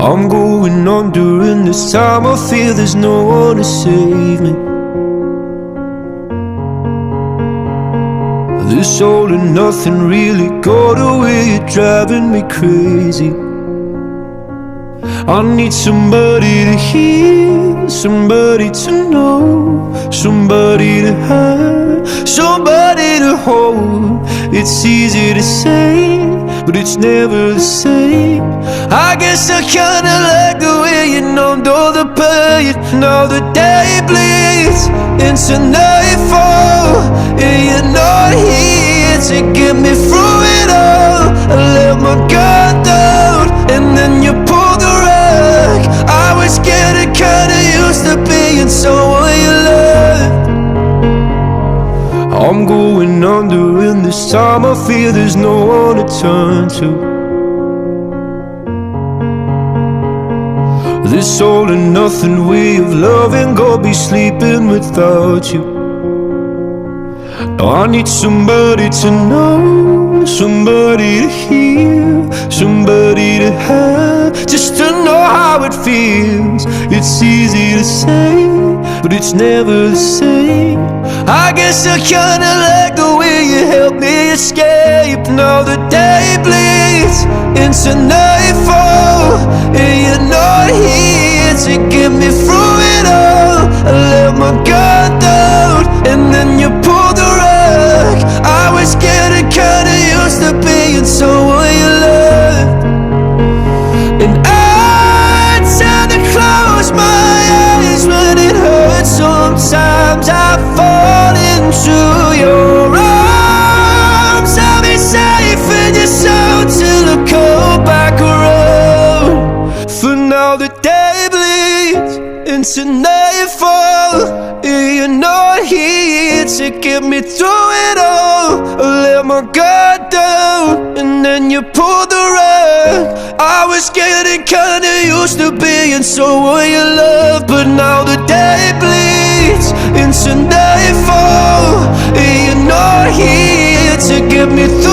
I'm going on during this time. I feel there's no one to save me. This all and nothing really got away, you're driving me crazy. I need somebody to hear, somebody to know, somebody to have, somebody to hold. It's easy to say, but it's never the same. I guess I kinda like the way you numbed all the pain. Now the day bleeds into nightfall, and you're not here to get me through it all. I let my guard down, and then you pulled the rug. I was getting kinda used to being someone you loved. I'm going under, and this time I feel there's no one to turn to. This all and nothing way of loving, gonna be sleeping without you. Now I need somebody to know, somebody to hear, somebody to have, just to know how it feels. It's easy to say, but it's never the same. I guess I kinda like the way you help me escape. Now the day bleeds into nightfall, and you're not here to get me through it all. I let my guard down, and then you pulled the rug. I was getting kinda used to being someone you loved. And I tend to close my eyes when it hurts. Sometimes I fall into your arms. I'll be safe in your soul till I come back around. For now the day bleeds into nightfall, and you're not here to get me through it all. I let my guard down, and then you pulled the rug. I was getting kinda used to being someone you love, but now the day bleeds into nightfall, and you're not here to get me through